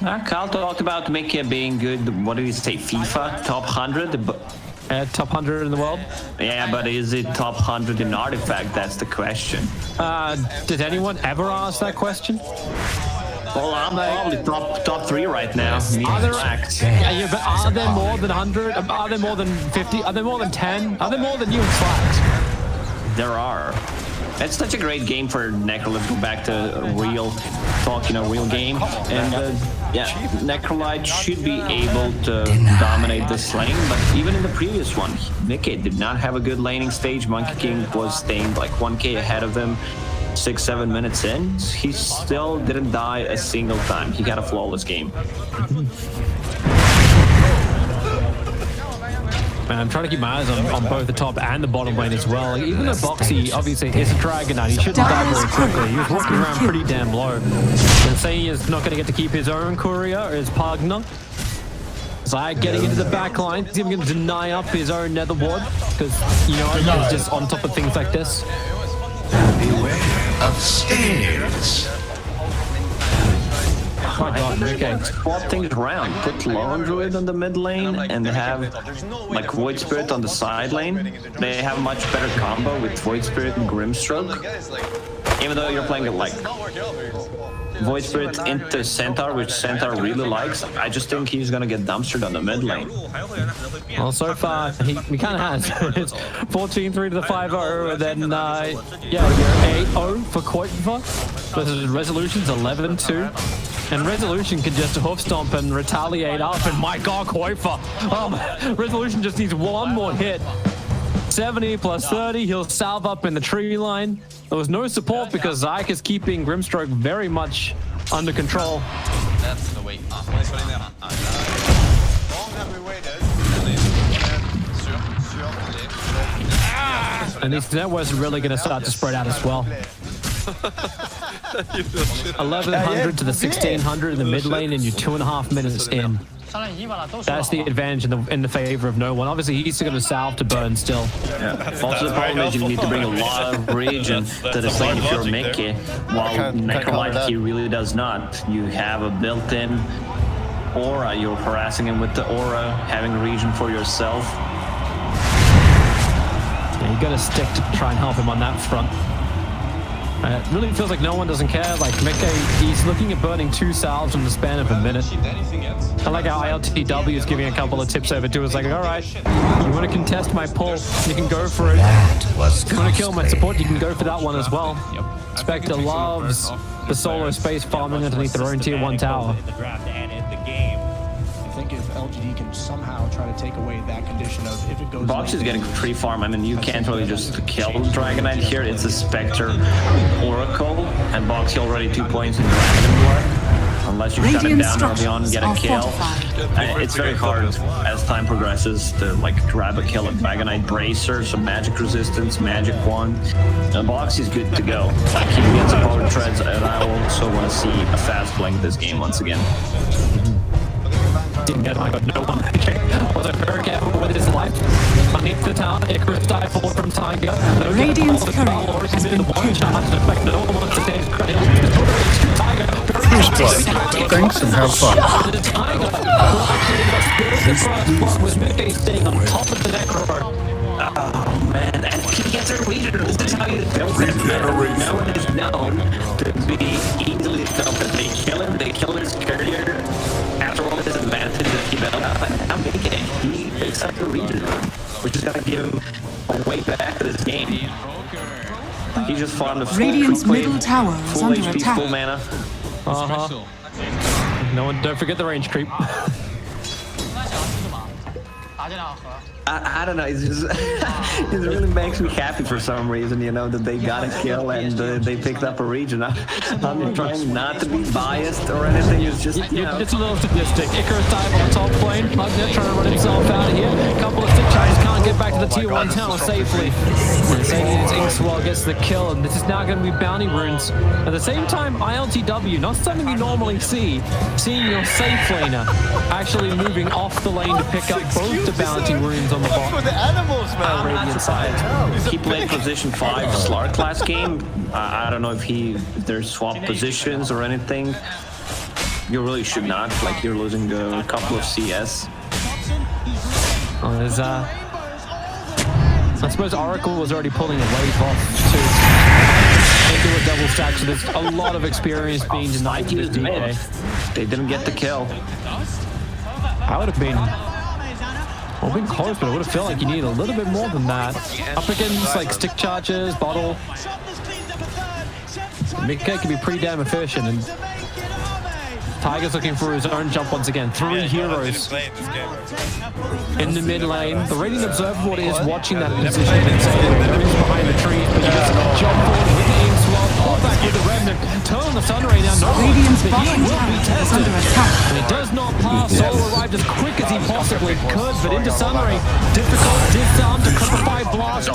Kyle talked about Mickey being good. What did he say? FIFA top 100. Top 100 in the world. Yeah, but is it top 100 in Artifact? That's the question. Did anyone ever ask that question? Well, I'm probably top 3 right now. Are there more than 100? Are there more than 50? Are there more than 10? Are there more than you and Slacks? There are. It's such a great game for Necro. Let's go back to real talk, real game. And yeah, Necrolite should be able to dominate this lane, but even in the previous one, Mickey did not have a good laning stage. Monkey King was staying like 1k ahead of him. 6-7 minutes in, he still didn't die a single time. He had a flawless game. Man, I'm trying to keep my eyes on both the top and the bottom lane as well. Like, even though Boxy obviously is a Dragonite, he shouldn't die very quickly. He was walking around pretty damn low. And saying he's not going to get to keep his own courier or his Pugna. Zaya getting into the back line. He's even going to deny up his own Nether Ward because, he's just on top of things like this. Beware of stairs. Oh my god, okay. Swap things around. Put Lone Druid on the mid lane and have like Void Spirit on the side lane. They have a much better combo with Void Spirit and Grimstroke. Even though you're playing it like Void Spirit into Centaur, which Centaur really likes, I just think he's gonna get dumpstered on the mid lane. Well, so far, he kind of has. It's 14-3 to the 5-0, and then, you're 8-0 for Koitva versus Resolution's 11-2. And Resolution can just hoof stomp and retaliate up, and my god, Koitva! Resolution just needs one more hit. 70 plus 30, he'll salve up in the tree line. There was no support because Zyke is keeping Grimstroke very much under control. That's the way. And these networks are really going to start to spread out as well. 1100 to the 1600 in the mid lane, and you're 2.5 minutes in. That's the advantage in the favor of no one. Obviously, he's still going to salve to burn still. Yeah. Also, the problem is you need to bring a lot of regen to the lane if you're Mickey, while Necrolite he really does not. You have a built-in aura. You're harassing him with the aura, having regen for yourself. Yeah, you got to stick to try and help him on that front. It really feels like no one doesn't care. Like Mickey, he's looking at burning 2 salves in the span of a minute. I like how ILTW is giving a couple of tips over to us, like, all right, you want to contest my pull, you can go for it. You want to kill my support, you can go for that one as well. Spectre loves the solo space farming underneath their own tier 1 tower. If LGD can somehow try to take away that condition of if it goes. Box is getting free farm. I mean, you can't really just kill Dragonite here. It's a Spectre Oracle, and Boxy already 2 points in Dragon Blood. Unless you shut him down early on and get a kill. It's very hard as time progresses to grab a kill at Dragonite Bracer, some magic resistance, magic wand. And Boxy's good to go. Like, he gets a power treads, and I also want to see a fast playing this game once again. Didn't get my god, no one was very careful with his life. Underneath the town, Icarus died forward from Tiger. Radiant's courier has been killed. No one wants to take his credit. Pushka, thanks and have fun. Was Mickey staying on top of the Necro. Oh man, and he gets a reader. This is how you build it. No one is known to be easily stumped. If they kill him, they kill his courier. After all his advantage that he built up, and I'm thinking he picks up the reader, which is gonna give him a way back to this game. He just farmed a full Radiant's creep wave, middle tower is full under HP, attack. full mana. No one, don't forget the range creep. I don't know, it's just, it really makes me happy for some reason, that they got a kill and they picked up a region. I'm trying not to be biased or anything, it's just, It's a little sadistic. Icarus dive on the top lane, Mugnet trying to run himself out of here. A couple of stick charges can't get back to the tier 1 tower safely. And Satan's Inkswell gets the kill, and this is now going to be bounty runes. At the same time, ILTW, not something you normally see, seeing your safe laner actually moving off the lane to pick up both the bounty runes on the bot. For the animals, man. I'm not surprised. He played position 5 Slark last game. I don't know if there's swap positions or anything. You really should not. Like, you're losing a couple of CS. Oh, there's I suppose Oracle was already pulling a wave off to into a double stack, so there's a lot of experience being denied to this DK. They didn't get the kill. I would have been... Well, been close, but I would have felt like you need a little bit more than that. Up against, like, stick charges, bottle. Mikke can be pretty damn efficient, and Tiger's looking for his own jump once again. 3 heroes in the mid lane. The Radiant Observable is watching that position and saying there is behind the trees, but he just jump forward with the aim swap, pull back with the remnant, turn on the sun ray now. No Radiant's but he bottom will be tower is tested. under attack. And he does not pass. Solo arrived as quick as he possibly could, but into sun ray, difficult disarm to cripplify blast. The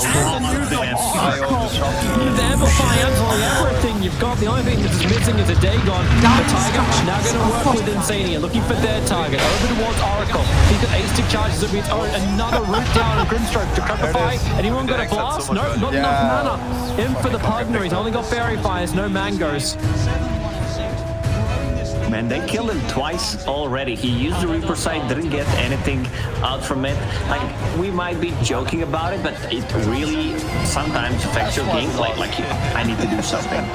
amplify absolutely everything you've got. The only thing that is missing is a Dagon. The Tiger now going to work with Insania, looking for their target. Over towards Oracle. He's got 8 stick charges of his own. Another root down and Grimstroke to cripplify. Anyone got a blast? No, not enough mana. In for the Pugner. He's only got Fairy Fires, no Mangoes. Man, they killed him twice already. He used the Reaper sight, didn't get anything out from it. Like, we might be joking about it, but it really sometimes affects your gameplay. Like, I need to do something.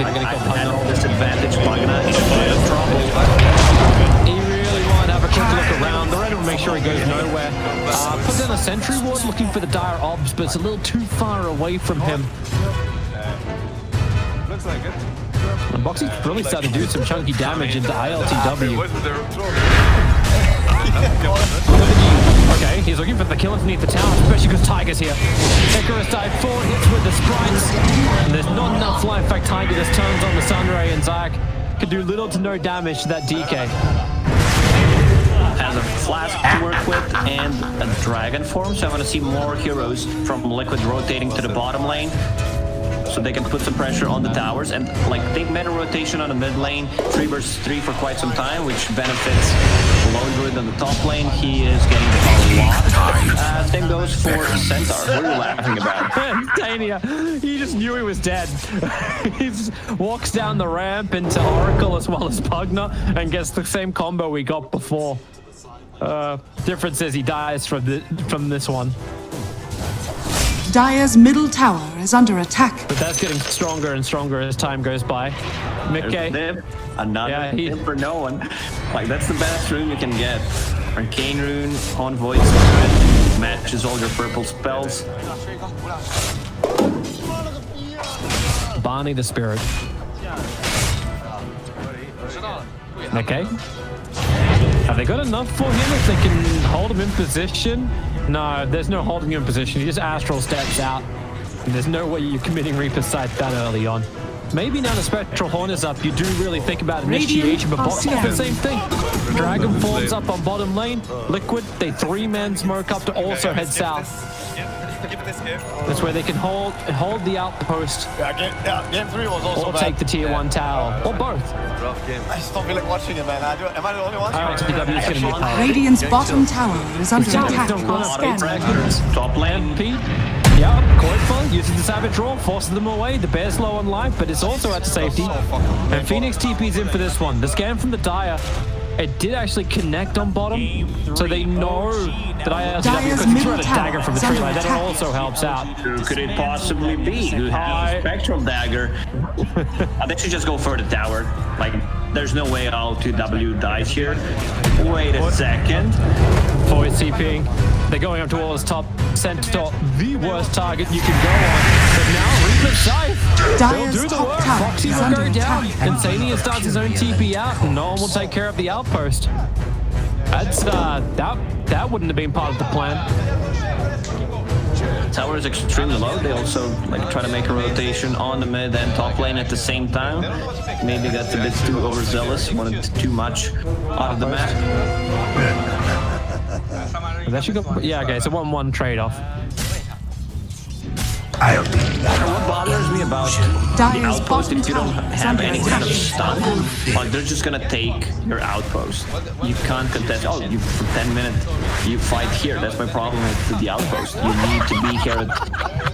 Like, I had all this advantage, Pugna is in trouble. He really wanted to have a quick look around. The Red will make sure he goes nowhere. Put down a sentry ward looking for the dire obs, but it's a little too far away from him. Looks like it. And Boxy's really starting to do some chunky damage into ILTW. Okay, he's looking for the kill underneath the tower, especially because Tiger's here. Icarus died 4 hits with the sprites, and there's not enough life. In fact, Tiger just turns on the Sunray, and Zach can do little to no damage to that DK. Has a flask to work with and a dragon form, so I want to see more heroes from Liquid rotating to the bottom lane, so they can put some pressure on the towers. And like, they've made a rotation on the mid lane 3 versus 3 for quite some time, which benefits Lone Druid on the top lane. He is getting a lot. Same goes for Centaur. What are you laughing about? Tania, he just knew he was dead. He just walks down the ramp into Oracle as well as Pugna and gets the same combo we got before. Difference is he dies from this one. Dire's middle tower is under attack. But that's getting stronger and stronger as time goes by. Mikke. Another hit for no one. Like, that's the best rune you can get. Arcane rune on Void Spirit matches all your purple spells. Barney the Spirit. Okay. Have they got enough for him if they can hold him in position? No, there's no holding him in position. He just astral steps out. And there's no way you're committing Reaper's Sight that early on. Maybe now the Spectral Horn is up, you do really think about initiation, but Boxy is the same thing. Dragon forms up on bottom lane. Liquid, they 3-man smoke up to also head south. That's where they can hold the outpost. Game 3 was also or bad. take the tier 1 tower. Or both. Rough game. I just don't feel like watching it, man. Am I the only one? ILTW is going to be powered. Radiant's bottom tower is under attack. Top lane. Pete. Yeah, Coilful uses the Savage Roar, forces them away. The Bear's low on life, but it's also at safety. And Phoenix TP's in for this one. The scan from the Dire, it did actually connect on bottom, so they know that ILTW, because he threw a dagger from the tree line, that also helps out. Who could it possibly be who has a Spectral Dagger? They should just go for the tower. Like, there's no way ILTW dies here. Wait a second. Void TPing. They're going up towards top center, the worst target you can go on. But now Reaper's Scythe. They'll do the work. Foxy will go down. Insania starts his own TP out, and no one will take care of the outpost. That's that wouldn't have been part of the plan. Tower is extremely low. They also like try to make a rotation on the mid and top lane at the same time. Maybe that's a bit too overzealous. Wanted too much out of the map. That should go. Yeah, okay. It's a 1-1 trade-off. What bothers me about Dire's outpost, bottom if you don't tower is have under any kind of attack. stun, like they're just gonna take your outpost. You can't contest. Oh, you for 10 minutes you fight here. That's my problem with the outpost. You need to be here at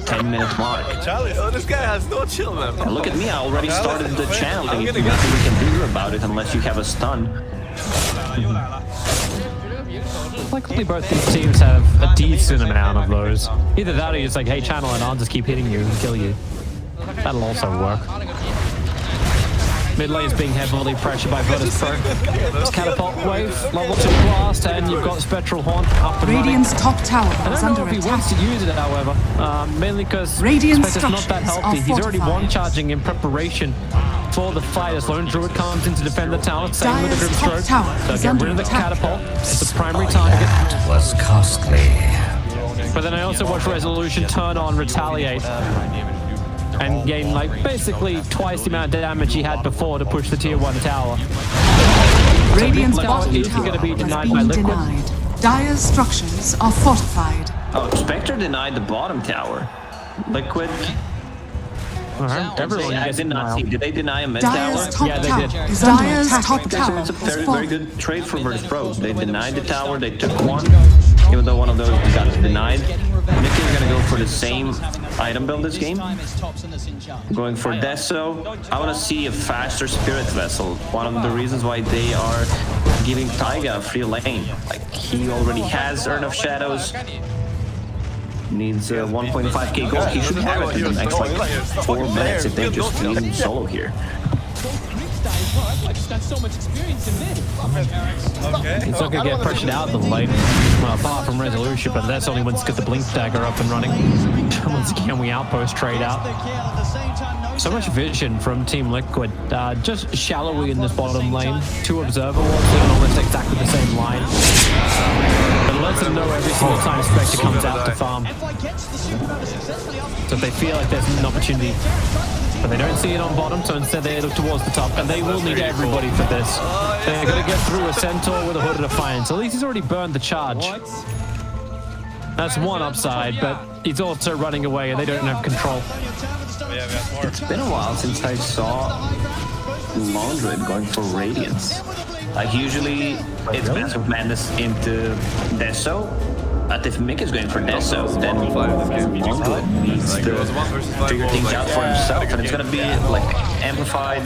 10-minute mark. Charlie, oh, this guy has no chill, man. And look at me, I already started the channeling. There's nothing we can do about it unless you have a stun. Luckily, both these teams have a decent amount of those. Either that or you're just like, hey, channel and I'll just keep hitting you and kill you. That'll also work. Mid lane is being heavily pressured by Virtus Pro. It's Catapult Wave, level 2 Blast, and you've got Spectral Horn up and running. Radiant's top tower I is don't know under if he wants attack. to use it, however, mainly because Radiant Spectre's not that structures healthy. are He's already fortified. one-charging in preparation for the fight as Lone Druid comes in to defend the tower. Same with the Dire's Grim top Stroke. tower So is get under rid of the attack. Catapult. It's the primary target. That was costly. But then I also watch Resolution turn on Retaliate and gain like basically twice the amount of damage he had before to push the tier 1 tower. Radiant's Tower bottom is tower going to be has denied by been Liquid. denied. Dire's structures are fortified. Oh, Spectre denied the bottom tower. Liquid. Everyone I gets did not see. denied. Did they deny a mid Dire's tower? top Yeah, they tower did. is under Dire's attack. top tower It's a is very fallen. good trade for Virtus Pro. They denied the tower, they took one, even though one of those got denied. Mickey is gonna go for the same item build this game. Going for Deso. I want to see a faster Spirit Vessel. One of the reasons why they are giving Taiga a free lane. Like, he already has Urn of Shadows. Needs 1.5k gold. He should have it in the next like 4 minutes if they just leave him solo here. He's not going to get pressured out of the lane, well, apart from Resolution, but that's only once you get the Blink Dagger up and running. Once again, we outpost trade out. So much vision from Team Liquid. Just shallowly in this bottom lane. 2 Observer Walls on almost exactly the same line. But it lets them know every single time Spectre comes out to farm. So they feel like there's an opportunity. But they don't see it on bottom, so instead they look towards the top, and they will need everybody for this. They're going to get through a Centaur with a Hood of Defiance. At least he's already burned the charge. That's one upside, but he's also running away, and they don't have control. It's been a while since I saw Lone Druid going for Radiance. Like, usually it's Massive Madness into Deso. But if Mick is going for Deso, then Lone Druid needs to figure things out for himself. And it's going to be like amplified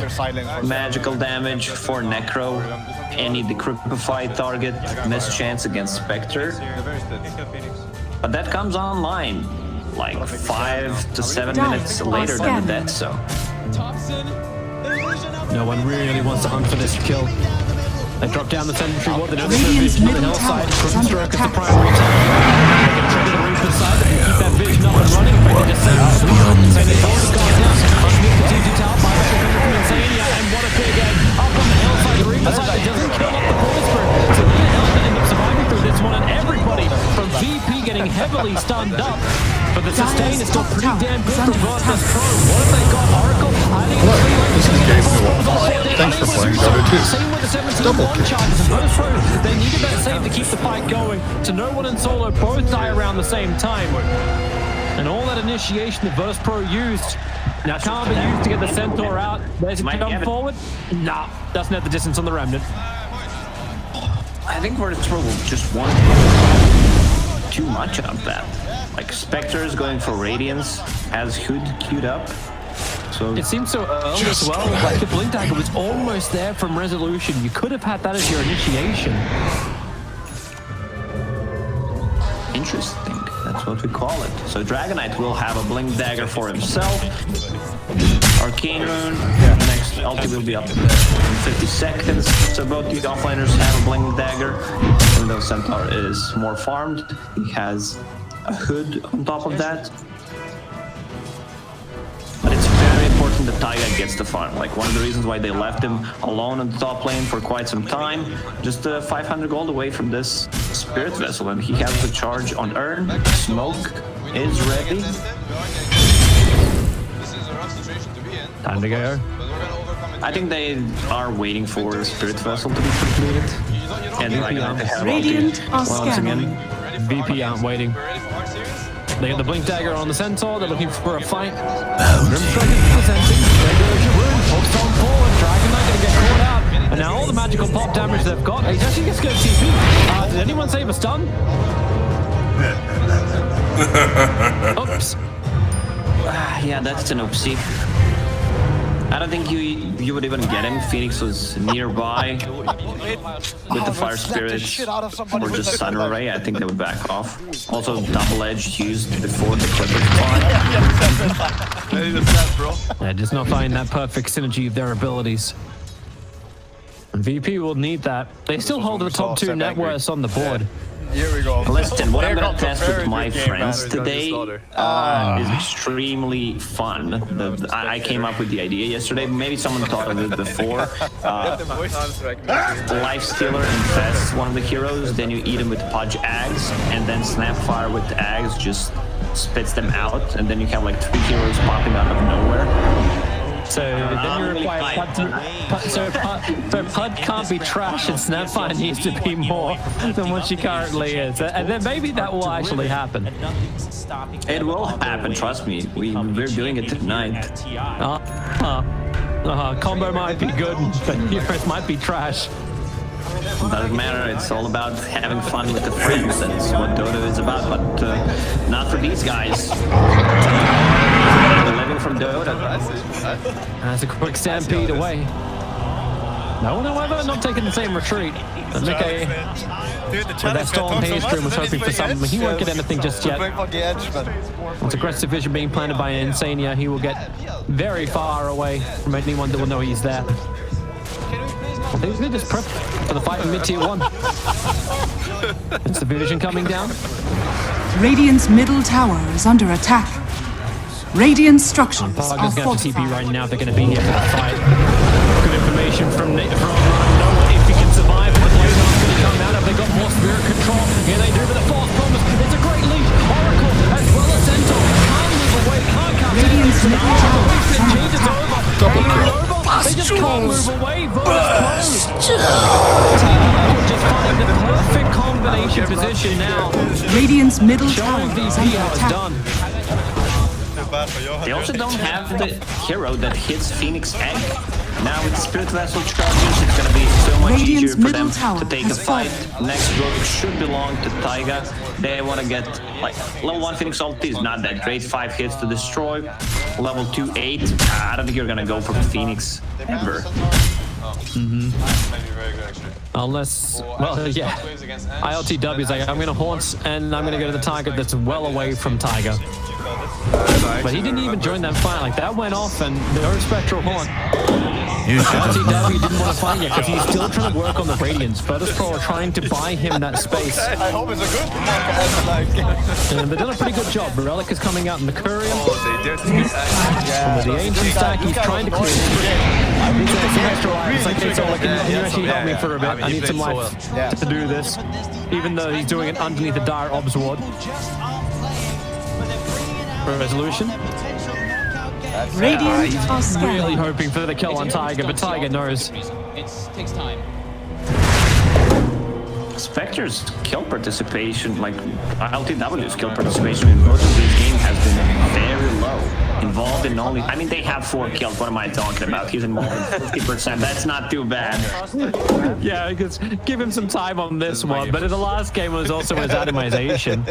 magical damage for Necro, any decrypified target, missed chance against Spectre. But that comes online like 5 to 7 minutes later than the Deso. No one really wants to hunt for this kill. They drop down the sentry ward, they don't get Radiant's their vision on the middle hillside. tower is Grim under Stroke is the attack. primary target. They can trigger the Reaper side, they can keep that vision up and running. If they can just save the spot, and it's already gone down. Underneath the TG tower, by the coming from Insania, and what a big egg. Up on the hillside, the Reaper side, it doesn't kill up the Poisper. So they're end up surviving through this one, and everybody from VP getting heavily stunned up. But the sustain is still pretty damn good for Virtus Pro. What have they got? Oracle hiding in the tree like This is game 2. Thanks for playing Dota 2. Same with the 17 Double one kill. charges. And Virtus Pro, they needed that save to keep the fight going. To no one in solo both die around the same time. And all that initiation that Virtus Pro used now can't be used to get the Centaur out. There's a Might jump get it. forward. Nah, doesn't have the distance on the Remnant. I think Virtus Pro will just want too much of that. Like, Spectre is going for Radiance, has Hood queued up. So It seems so early as well. Like the Blink Dagger was almost there from Resolution. You could have had that as your initiation. interesting. That's what we call it. So Dragonite will have a Blink Dagger for himself. Arcane Rune, the next ulti will be up in 50 seconds. So both the offliners have a Blink Dagger. Even though Centaur is more farmed, he has a Hood on top of that. But it's very important that Taiga gets the farm. Like, one of the reasons why they left him alone on the top lane for quite some time, just 500 gold away from this Spirit Vessel, and he has the charge on Urn. Smoke is ready. Time to go. I think they are waiting for the Spirit Vessel to be completed. And Dragonite to have Radiant ulti are once scanning. again. VP aren't waiting. They got the Blink Dagger on the Centaur. They're looking for a fight. Grimstrike is presenting. Regulation Rune pokes on forward. Dragon Knight going to get caught out. And now all the magical pop damage they've got. He's actually just going to TP. Did anyone save a stun? Oops. Yeah, that's an oopsie. I don't think you would even get him. Phoenix was nearby with the Fire Spirit or just Sun Ray. I think they would back off. Also, Double Edge used before the Clipper spawn. Yeah, just not finding that perfect synergy of their abilities. VP will need that. They still hold the top 2 net worths on the board. Here we go. Listen, what I'm gonna test with my friends today is extremely fun. I came up with the idea yesterday. Maybe someone thought of it before. Lifestealer infests one of the heroes, then you eat him with Pudge Ags, and then Snapfire with the Ags just spits them out, and then you have like 3 heroes popping out of nowhere. So then you require Pud to... So Pud can't be trash and Snapfire needs to be more than what she currently is. And then maybe that will actually happen. It will happen, trust me. We're doing it tonight. Combo might be good, but heroes might be trash. Doesn't matter, it's all about having fun with the friends. That's what Dota is about, but not for these guys. They're living from Dota. That's a quick stampede away. No one, however, not taking the same retreat. Mickey, with that Storm Haystream, was hoping for something, but he won't get anything just yet. With aggressive vision being planted by Insania, he will get very far away from anyone that will know he's there. I think he's going to just prep for the fight in mid-tier 1. It's the vision coming down. Radiant's middle tower is under attack. Radiant structures are Parker's going to TP fortified. right now if they're going to be here for the fight. Good information from Noah if he can survive. The Blaze Arm's going to come out. Have they got more spirit control? Yeah, they do, but the false promise. It's a great lead. Oracle as well as Centaur. Can't move away. Can't come Radiant's middle tower is under Change is attack. over. They just can't move away. Bonus close. Just find the perfect combination position now. Radiant's middle tower Showing is VP under how it's attack. done. They also don't have the hero that hits Phoenix Egg. Now with Spirit Vessel charges, it's gonna be so much Radiant's easier for them middle tower to take a has fight. fallen. Next rook should belong to Taiga. They want to get, like, level 1 Phoenix ulti is not that great. 5 hits to destroy. Level 2, 8. I don't think you're gonna go for Phoenix ever. Unless, well, yeah. ILTW is like, I'm going to haunt and I'm going to go to the target that's well away from Tiger. But he didn't even join that fight. Like, that went off and no Spectral Haunt. ILTW didn't want to fight yet because he's still trying to work on the Radiance. Virtus Pro are trying to buy him that space. I hope it's a good one. And they've done a pretty good job. Relic is coming out in the Courier. Oh, they did. And with the Ancient stack, he's trying to clear it. He's got some extra life. It's like, hey, so can you actually help me for a bit? I need some life to do this. Even though he's doing it underneath the dire Obs Ward. Resolution. Radiant are Really scanning. hoping for the kill on Tiger, but Tiger knows. It takes time. Spectre's kill participation, like LTW's kill participation in most of these games has been very low. Involved in only, I mean, they have 4 kills. What am I talking about? He's involved in 50%. That's not too bad. Yeah, because give him some time on this one, but in the last game was also his itemization.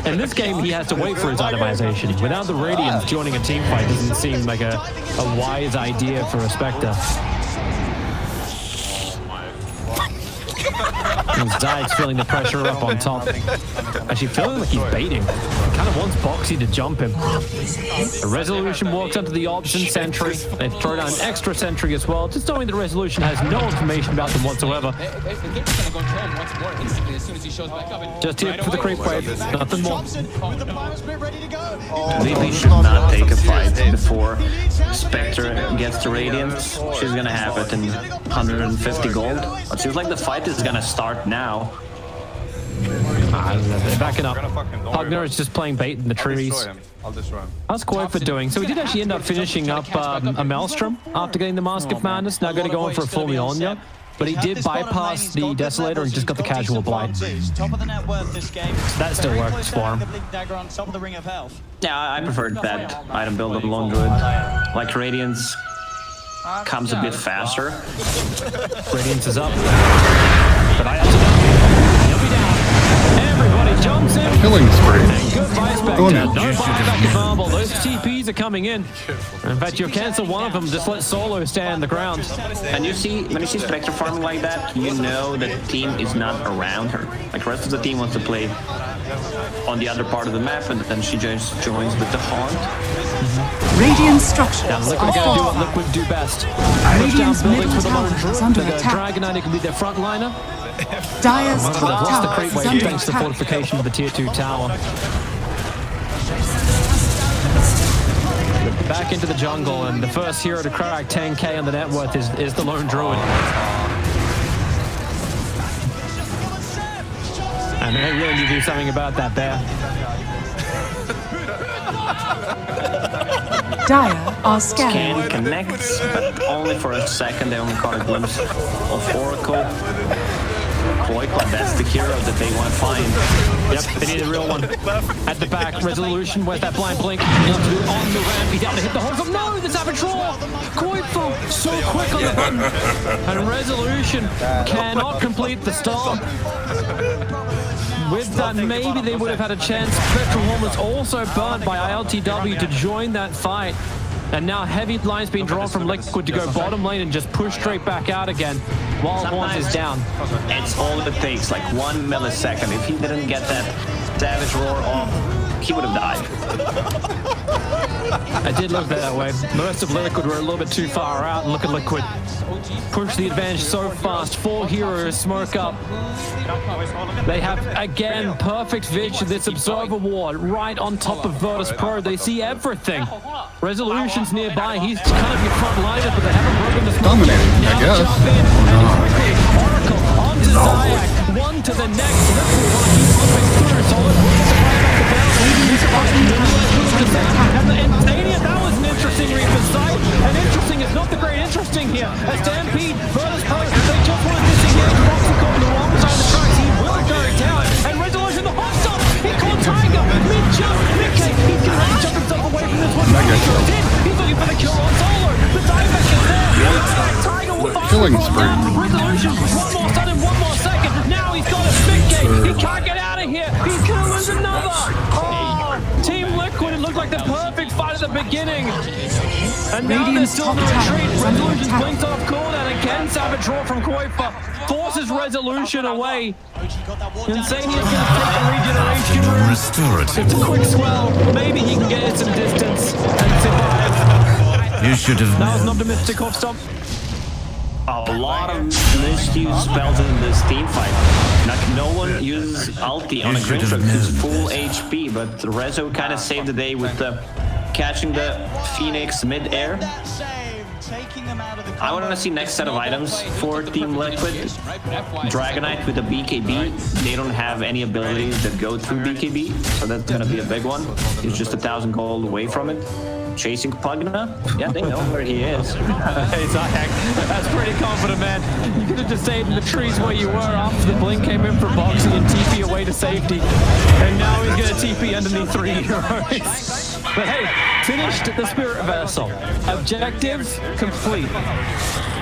In this game, he has to wait for his itemization. Without the Radiance, joining a team fight doesn't seem like a wise idea for a Spectre. Zayek's feeling the pressure up on top. Actually feeling like he's baiting. He kind of wants Boxy to jump him. A Resolution walks onto the option sentry. They throw down an extra sentry as well, just knowing that Resolution has no information about them whatsoever. Just here for the creep wave, nothing more. VP should not take a fight before Spectre gets the Radiance. She's gonna have it in 150 gold. It seems like the fight is gonna start now. They're backing up. Hugner is just playing bait in the trees. I'll destroy him. How's Koifa doing? So he did actually end up finishing up a Maelstrom after getting the Mask of Madness. Now going to go in for a full Mjolnir. but he did bypass the Desolator and just got the casual blind. Top of the net worth this game. That still works for him. Dagger on top of the ring of health. Yeah, I preferred that item build on Lone Druid. Like Radiance comes a bit faster. Radiance is up. But I also he'll be down. Everybody jumps in. Killing spree. Goodbye, Spectre. Going No in. buyback available. Those TPs are coming in. In fact, you cancel one of them, just let Solo stand on the ground. And you see, when you see Spectre farming like that, you know that the team is not around her. Like the rest of the team wants to play on the other part of the map, and then she just joins with the Haunt. Radiant structures Now, Liquid are gonna do what fortified. Liquid do best. Push down Radiant's buildings middle with the Lone tower is Druid. under The attack. Dragonite can be their frontliner. Dire's They've top lost the tower creep is wave under thanks to the attack. fortification of the tier 2 tower. Back into the jungle, and the first hero to crack 10k on the net worth is the Lone Druid. And they really need to do something about that there. Dire are scanning. Scan connects, but only for a second. They only caught a glimpse of Oracle. Koikla, that's the hero that they want to find. Yep, they need a real one. At the back, Resolution, where's that blind blink? On the ramp, he's down to hit the horizon. No, the Savage Roar! Koikla, so quick on the button. And Resolution cannot complete the storm. With that, maybe they would have had a chance. Spectral Horn was also burnt by ILTW to join that fight. And now heavy lines being drawn from Liquid to go bottom lane and just push straight back out again while Horns is down. It's all it takes, like 1 millisecond. If he didn't get that Savage Roar off, he would have died. I did look that way. The rest of Liquid were a little bit too far out, and look at Liquid. Push the advantage so fast. 4 heroes smoke up. They have, again, perfect vision. This Observer Ward right on top of Virtus Pro. They see everything. Resolution's nearby. He's kind of your front liner, but they haven't broken the smoke. Dominating, I Now guess. jump in, and quickly, Oracle onto Zayak. One to the next. Liquid want to keep moving through. Solid wins to fight back the that was an interesting reason sight. And interesting is not the great interesting here. A Stampede, Virtus Pro, they just want to disengage. Boxer caught on the wrong side of the tracks. He will go down. And Resolution, the hot stop. He caught Tiger. Mid-jump. Mid-kick. He's going to jump himself away from this one. He's looking for the kill on Solo. The dive is there. Tiger will find Killing the ball spree. down. Resolution, one more stun in 1 more second. Now he's got a mid-kick. He can't get out of here. He's going to lose another. Oh, Team Liquid, it looked like the perfect fight at the beginning. And now they're Radiant's still in the top tower retreat. is under Resolution attack. blinks off cooldown again. Savage Roar from Koifa forces Resolution away. Insania's going to take the regeneration route. Restorative. It's a quick swell. Maybe he can get some distance and survive. You should That was an have. optimistic off stop. A lot of misused spells in this team fight. Like no one uses ulti on a should have Grimstroke who's known full HP, but Rezo kind of saved the day with catching the Phoenix mid-air. I want to see next set of items for Team Liquid. Dragonite with a BKB. They don't have any abilities that go through BKB, so that's going to be a big one. He's just 1,000 gold away from it. Chasing Pugna? Yeah, they know where he is. Hey, Zayak, that's pretty confident, man. You could have just stayed in the trees where you were after the blink came in for boxing and TP away to safety. And now he's going to TP underneath 3 heroes. But hey, finished the Spirit Vessel. Objectives complete.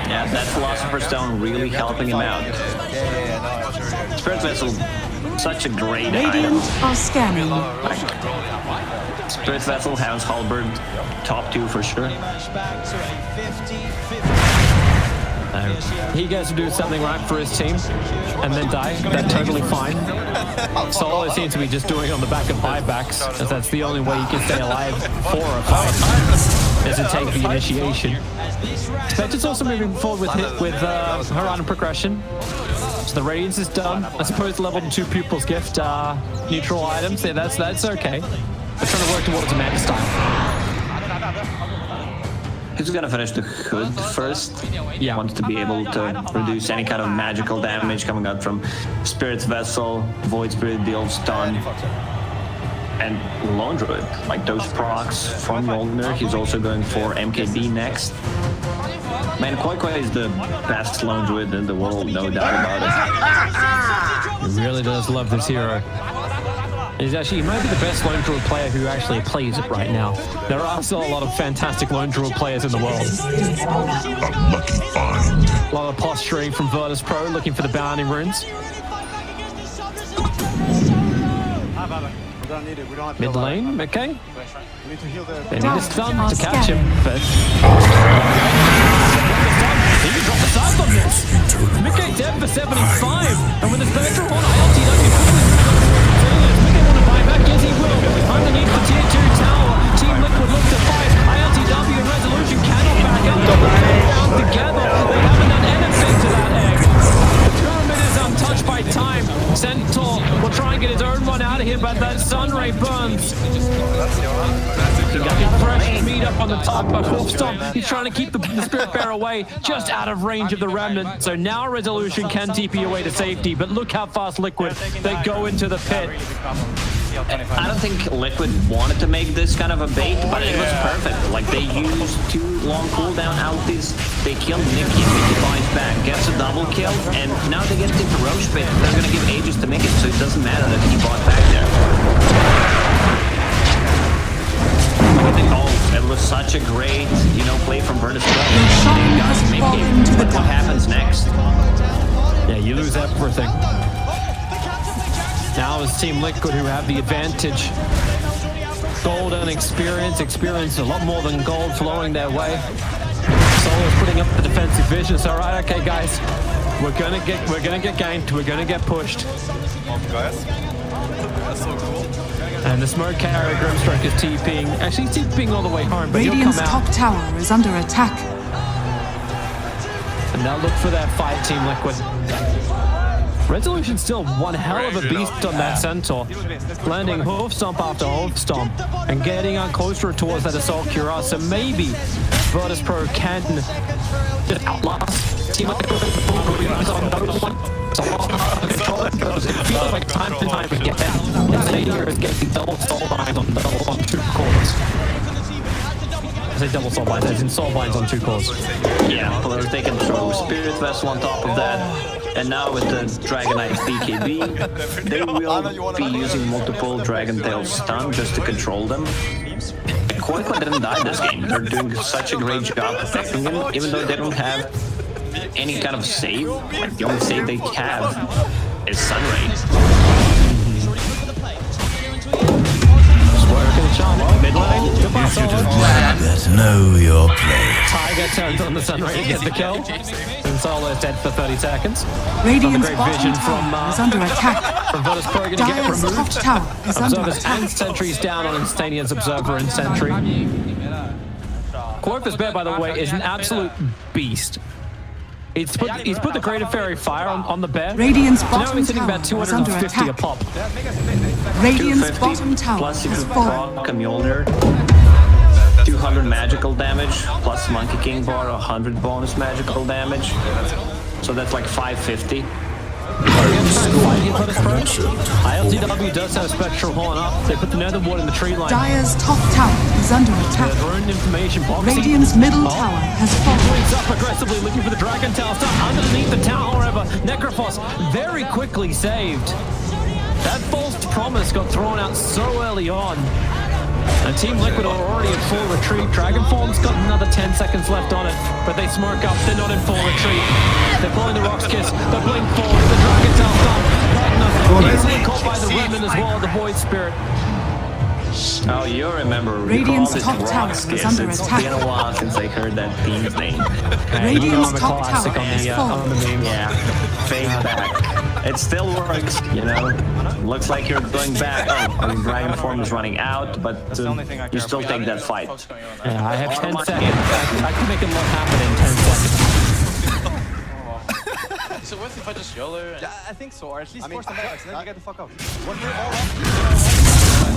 Yeah, that Philosopher's Stone really helping him out. Spirit Vessel, such a great Radiant item. are scanning. Spirit Vessel, House Halberd, top 2 for sure. He gets to do something right for his team and then die. That's totally fine. Solo seems to be just doing it on the back of buybacks, as that's the only way he can stay alive for a fight, is to take the initiation. Spectre's also moving forward with her run progression. So the Radiance is done. I suppose level 2 Pupil's Gift neutral items. Yeah, that's okay. They're trying to work towards a Manta style. Who's gonna finish the hood first? Yeah. Wants to be able to reduce any kind of magical damage coming out from Spirit's Vessel, Void Spirit deals stun. And Lone Druid, like those procs from Mjolnir, he's also going for MKB next. Man, Koi is the best Lone Druid in the world, no doubt about it. He really does love this hero. He might be the best Lone Druid player who actually plays it right now. There are still a lot of fantastic Lone Druid players in the world. A lot of posturing from Virtus Pro, looking for the bounty runes. Mid lane, okay. They need a stun to catch him, but... He can drop a side on this! Mickey dead for 75, and with the Spectral on ILTW, Mickey want to buy back, yes he will. Underneath the tier 2 tower, Team Liquid look to fight. ILTW and Resolution cannot back up. Down together, they haven't done anything to that egg. The pyramid is untouched by time. Centaur will try and get his own run out of here, but that Sunray burns. He got the fresh meat up on the top by Wolf Stomp. He's trying to keep the Spirit Bear away, just out of range of the Remnant. So now Resolution can TP away to safety, but look how fast Liquid, they go into the pit. I don't think Liquid wanted to make this kind of a bait, but it was perfect. Like, they used 2 long cooldown ultis, they killed Nicky, Nicky buys back, gets a double kill, and now they get into Roche Pit. They're gonna give ages to make it, so it doesn't matter that he bought back there. Oh, it was such a great, play from Virtus Pro. But what happens next? Yeah, you lose everything. Now it's Team Liquid who have the advantage. Gold and experience a lot more than gold flowing their way. Solo's putting up the defensive vision. So alright, okay guys, we're gonna get ganked, we're gonna get pushed. Guys, that's so cool. And the smoke carrier Grimstroke is TPing. Actually, he's TPing all the way home, but Radiant's he'll come out. top tower is under attack. And now look for that fight, Team Liquid. Resolution's still one hell of a beast on that Centaur. Landing hoof stomp after hoof stomp and getting on closer towards that Assault Cuirass. So maybe Virtus Pro can just outlast Team Liquid. It feels like time to time again. Xavier is getting double soulbinds on 2 cores. I say double soulbinds, as in soulbinds on 2 cores. Yeah, plus they can throw Spirit Vessel on top of that. And now with the Dragonite BKB, they will be using multiple Dragon Tail stun just to control them. Koi didn't die this game. They're doing such a great job protecting him, even though they don't have any kind of save. Like, the only save they have is Sunray. Mid lane, goodbye Solo. Know your place. Tiger turns on the Sunray to get the kill. And Solo is dead for 30 seconds. Radiant's Great bottom vision tower is under attack. from Virtus Pro going to get Dire's top removed. tower is under Observers attack. and sentries down on Instania's Observer and Sentry. Corvus Bear, by the way, is an absolute beast. He's put the Greater Fairy Fire on the bear. Radiant's So now bottom he's hitting tower about is under 250 a attack. pop. Radiant's 250 bottom tower plus if has you fallen. proc a Mjolnir, 200 magical damage, plus Monkey King bar, 100 bonus magical damage. So that's like 550. ILTW does have Spectral Horn up. They put the Nether Ward in the tree line. Dire's top tower is under attack. Their own information box. Radiant's middle tower has fallen. Points up aggressively, looking for the Dragon Tail stuff underneath the tower. However, Necrophos very quickly saved. That false promise got thrown out so early on. And Team Liquid are already in full retreat. Dragon Form's got another 10 seconds left on it, but they smoke up. They're not in full retreat. They're pulling the Rock's Kiss. They're blink forward. The Dragon Tail stun. Ragnar easily caught by the Remnant as well, the Void Spirit. Oh, you remember. Radiant's this top tower Rock's is Kiss. under It's attack. been a while since I heard that team's name. Radiant's Economic top classic tower on has the fallen. meme. Yeah, fade back. It still works, Looks like you're going back. Oh, your Dragon Form is running out, but you still take that fight. Yeah, I have 10 seconds. I can make a lot happen in 10 seconds. Is it worth if I just YOLO? Yeah, I think so, or at least force them back, then you get the fuck out.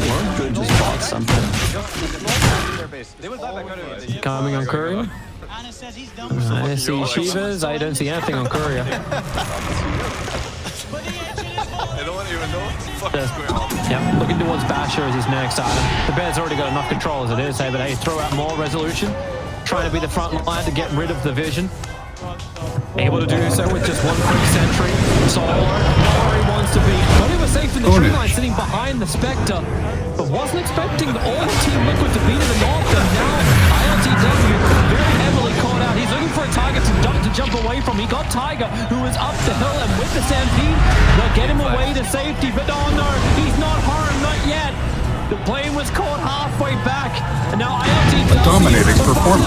Lone Druid just bought something. They will die back anyway. Coming on Courier. Anna says he's done. I see Shivas. I don't see anything on Courier. They don't even know what the fuck is going on. Yep, looking towards Basher as his next item. The Bear's already got enough control as it is, hey, but hey, throw out more resolution. Trying to be the front line to get rid of the vision. Able to do so with just one free sentry. So where he wants to be. Thought he was safe in the tree line sitting behind the Spectre, but wasn't expecting all the Team Liquid to beat him in North. And now ILTW very heavily caught out. He's looking for a target to jump away from. He got Tiger, who is up the hill, and with the Stampede, they'll get him away to safety. But oh no, he's not harmed, not yet. The plane was caught halfway back, and now ILTW dominating performance.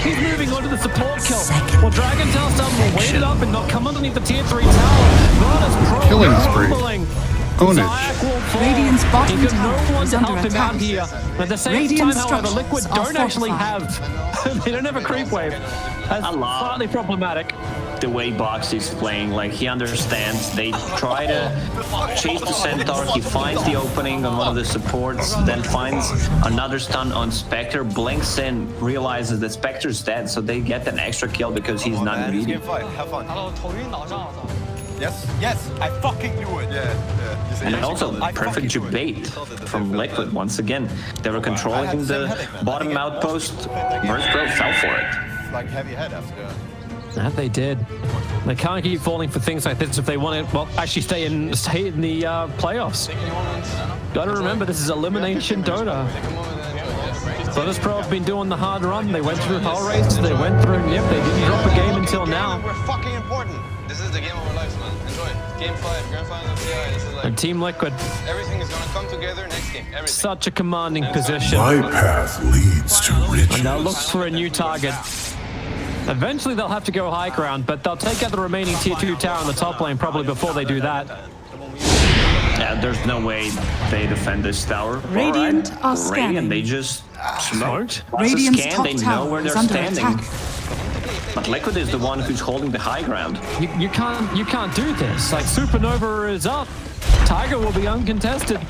He's moving on to the support kill. Well, Dragon Tail's done will wait it up and not come underneath the tier 3 tower. Killing spree. Radiant's bottom no tower one is to under help him out attack. here. At the same Radiant time, however, structures Liquid are don't actually fortified. have. They don't have a creep wave. That's slightly problematic. The way Box is playing, like he understands. They try to chase the Centaur. He finds the opening on one of the supports, then finds another stun on Spectre, blinks in, realizes that Spectre's dead, so they get an extra kill because he's not Man, greedy. game fight. Have fun. Yes, yes, I fucking knew it. Yeah. You say And yes, also you called it. perfect I fucking knew it. debate from Liquid once again. They were controlling the bottom outpost. Burst Pro fell for it. Like heavy head after. That they did. They can't keep falling for things like this if they want to, well, actually stay in the playoffs. Gotta remember, this is elimination Dota. Burst Pro have been doing the hard run. They went through hull races, they went through, yep, they didn't drop a game until now. We're fucking important. This is the game of our lives, man. Enjoy it. Game 5, Grand Final of CI. This is like And Team Liquid, everything is gonna come together next game. Everything. such a commanding position. My path leads to riches. And now looks for a new target. Eventually they'll have to go high ground, but they'll take out the remaining tier 2 tower in the top lane probably before they do that. Yeah, there's no way they defend this tower. Radiant Alright. are scanning. Radiant, they just smoked. Radiant's Scan, top they know tower where is they're under standing. attack. But Liquid is the one who's holding the high ground. You can't do this. Like, Supernova is up. Tiger will be uncontested.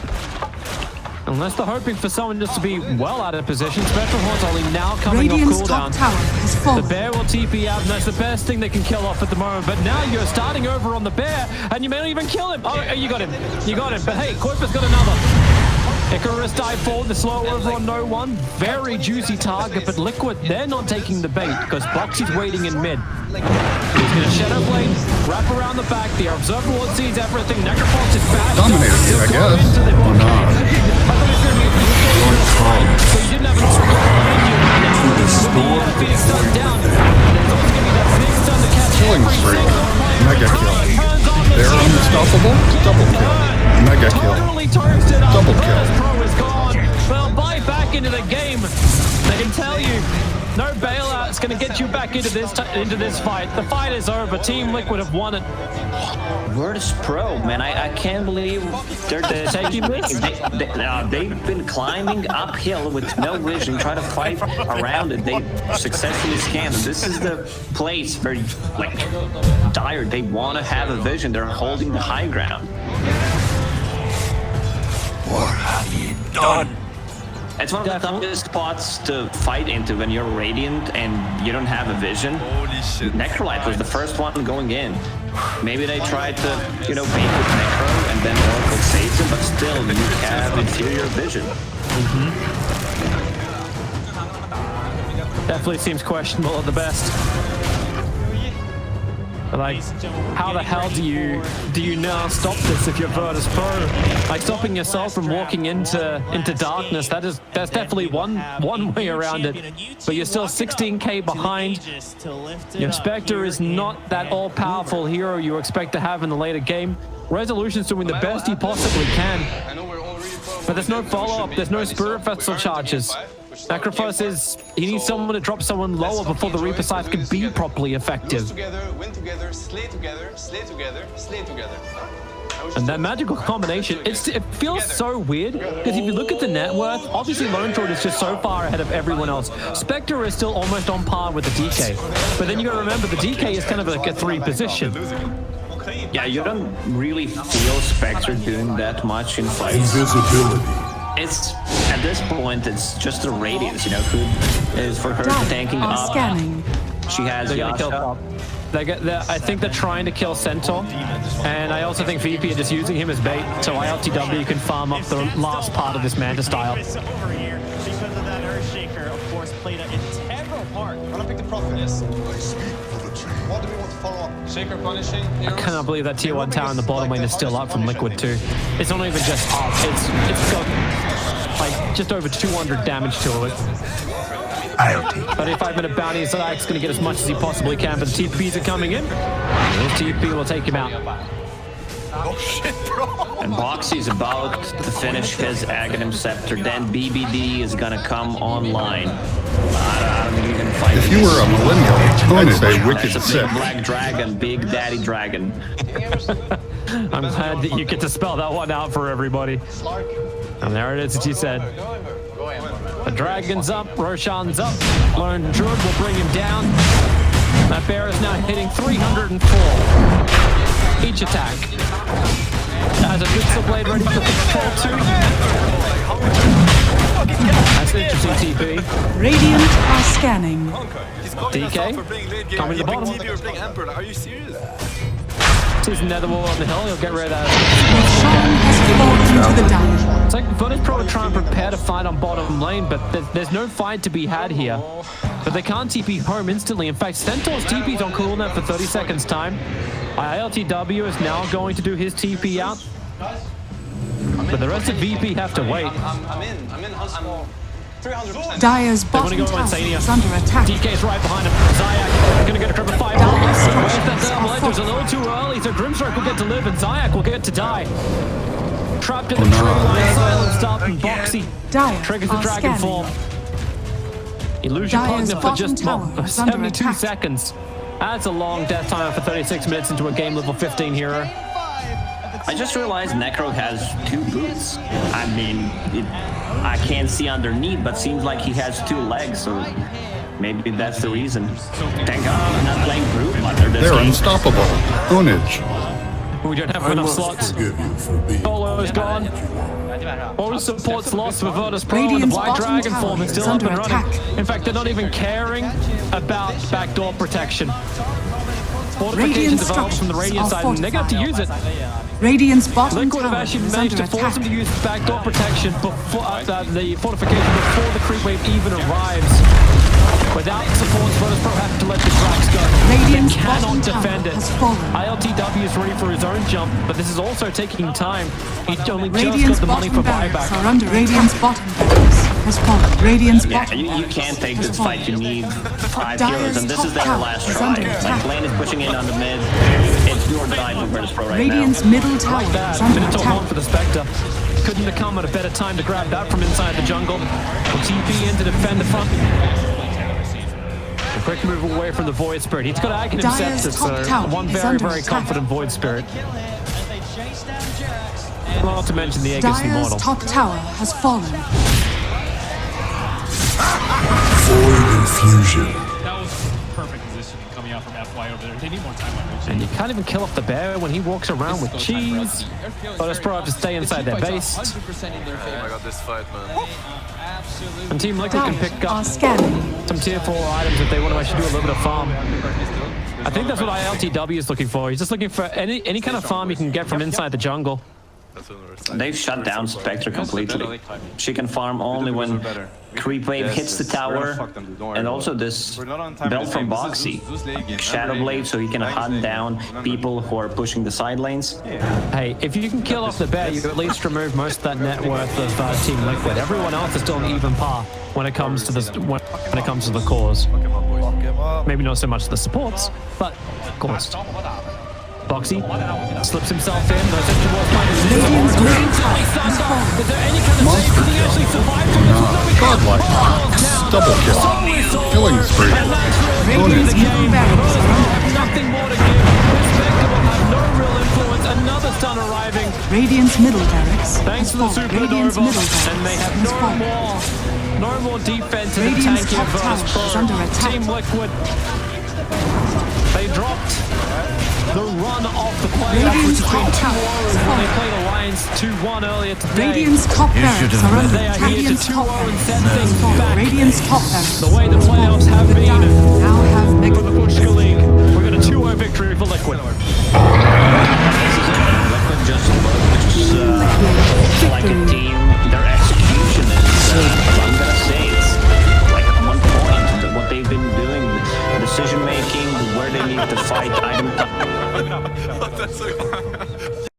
Unless they're hoping for someone just to be well out of position. Spectral Horn's only now coming Radiant's off top cooldown. tower has The fallen. Bear will TP out, and that's the best thing they can kill off at the moment. But now you're starting over on the Bear, and you may not even kill him. Oh, you got him. You got him. But hey, Kuiper's got another. Icarus dive forward, the slow over on no one. Very juicy target, but Liquid, they're not taking the bait because Boxy's waiting in mid. He's going to Shadow Blade, wrap around the back. The Observer Ward sees everything. Necrofox is back. Dominated, I guess. Or not. So you didn't have an Now, with the Phoenix stun down. There's always going to be that big stun to catch Killing every spree. single Mega kill. They're unstoppable. Double kill. Mega kill. Totally toasted. Double kill. Burst Pro is gone. They'll buy back into the game. They can tell you, no bailout. It's going to get you back into this fight. The fight is over. Team Liquid have won it. Where's Pro, man? I can't believe they're taking this. They've been climbing uphill with no vision, trying to fight around it. They successfully scanned. This is the place where, like, dire. They want to have a vision. They're holding the high ground. What have ye done? It's one of the toughest spots to fight into when you're Radiant and you don't have a vision. Holy shit. Necrolite was the first one going in. Maybe they tried to, bait with Necro and then Oracle saves him, but still, you have inferior vision. Definitely seems questionable at the best. But like, how the hell do you now stop this if you're Virtus Pro? Like, stopping yourself from walking into darkness, that's definitely one way around it. But you're still 16k behind. Your Spectre is not that all-powerful hero you expect to have in the later game. Resolution's doing the best he possibly can. But there's no follow-up, there's no Spirit Vessel charges. Sacrifice is, he needs someone to drop someone lower before the Reaper Scythe can be properly effective. Win together, slay together, slay together, slay together. And that magical combination, it feels so weird, because if you look at the net worth, obviously Lone Troll is just so far ahead of everyone else. Spectre is still almost on par with the DK. But then you gotta remember, the DK is kind of like a 3 position. Yeah, you don't really feel Spectre doing that much in fights. Invisibility. It's, at this point, it's just a Radiance, who is for her tanking up. Scanning. She has They're gonna kill Yasha. top. I think they're trying to kill Centaur, and I also think VP are just using him as bait, so ILTW can farm up the last part of this Manta style. Over here because of that Earthshaker, of course, played an integral part. I'm gonna pick the profit. Yes. What do we want to follow up? Shaker punishing. I cannot believe that tier 1 tower in the bottom lane is still up from Liquid too. It's not even just up, it's got like just over 200 damage to it. But if 5-minute bounty, Zayak's going to get as much as he possibly can, but the TPs are coming in. This TP will take him out. Oh shit, bro. And Boxy's about to finish his Aghanim Scepter. Then BBD is gonna come online. I don't think you can fight. If you were a millennial, I'd say wicked That's a sick. big black dragon, big daddy dragon. I'm glad that you get to spell that one out for everybody. And there it is, as you said. The dragon's up, Roshan's up. Lone Druid will bring him down. That bear is now hitting 304. Each attack. Has a Pixel Blade ready for control 2. That's an interesting TP. Radiant are scanning. DK, coming to the bottom. Are you serious? Sees Netherwall on the hill, he'll get rid of that. Roshan has fallen to the Dire. It's like Virtus Pro are trying to prepare to fight on bottom lane, but there's no fight to be had here. But they can't TP home instantly. In fact, Centaur's TP's on cooldown for 30 seconds time. ILTW is now going to do his TP out. But the rest of VP have to wait. I'm in. I'm 300%. Dire's They want to bottom go tower Insania. is under attack. DK's right behind him. Zayak gonna get a triple 5. Where's that thermal edge? It was a little too early, so Grimstroke will get to live and Zayak will get to die. Trapped in the tree line, silenced up, and Boxy Dire triggers the are Dragon scanning. Form. You lose your Dire's partner for bottom just tower is under 72 attack. seconds. That's a long death time for 36 minutes into a game level 15 hero. I just realized Necro has 2 boots. I mean, I can't see underneath, but seems like he has 2 legs, so maybe that's the reason. Thank God I'm not playing Brute Mother this They're game. unstoppable. Ownage. We don't have enough slots. Solo is gone. All support's lost for Virtus Pro, and the Radiant's Black bottom Dragon tower form is still is up under and running. attack. In fact, they're not even caring about backdoor protection. Fortification Radiant develops from the Radiant structures side, are and they're going to have to use it. Radiant's bottom Liquid have tower actually is managed under to force them attack. to use backdoor protection before the fortification before the creep wave even arrives. Without supports, Virtus Pro have to let the tracks go. Radiant's They bottom cannot tower defend it. has fallen. ILTW is ready for his own jump, but this is also taking time. He only just Radiant's got the money bottom for barracks buyback. are under Radiant's bottom barracks has fallen. Radiant's Yeah, bottom you barracks can't take has this fallen. fight. You need 5 Dire's heroes, and this is their top last tower is try. under Like, attack. Lane is pushing in on the mid. It's do or die for Virtus Pro right Radiant's now. middle tower Like that, is under Minotaur attack. one for the Spectre. Couldn't have come at a better time to grab that from inside the jungle. Will TP in to defend the front. A quick move away from the Void Spirit. He's got Aghanim Dire's Scepter, top so tower one is very, under very attack. confident Void Spirit. Not to mention the Aegis Dire's Immortal. top tower has fallen. Void infusion. That was perfect positioning coming out from FY over there. They need more time on Rich. And you can't even kill off the bear when he walks around with cheese. Virtus Pro have to stay inside their base. Oh my God, this fight, man. And Team Liquid can Dire pick are up scanning. some tier 4 items if they want to actually do a little bit of farm. I think that's what ILTW is looking for. He's just looking for any kind of farm you can get from inside the jungle. They've shut down Spectre completely. She can farm only when creep wave hits the tower, and also this belt from Boxy, Shadow Blade, so he can hunt down people who are pushing the side lanes. Hey, if you can kill off the bear, you at least remove most of that net worth of Team Liquid. Everyone else is still an even par when it comes to when it comes to the cores. Maybe not so much the supports, but of course. Boxy slips himself in. Those extra walls might be Radiant's middle tower Is has fallen. there any kind of safe? Could he actually survive from this? Godlike. Double kill. Killing spree. Radiant's middle barracks are under attack. Nothing more to give. This Spectre will have no real influence. Another stun arriving. Radiant's middle barracks Thanks has to the fallen. Radiant's supernova, middle barracks and they have has fallen. no more defense in the Radiant's tanky top of Virtus tower is under Pro. attack. Team Liquid. They dropped the run off the playoff, which Radiant's has top been tower 2-0 is when they fallen. played Alliance 2-1 earlier today. Radiant's top barracks are under They are attack. here to Radiant's top 2-0 and barracks set has things fallen. back. Radiant's top barracks The way the has fallen. playoffs have The been Dire now have for mega. the Pushka League.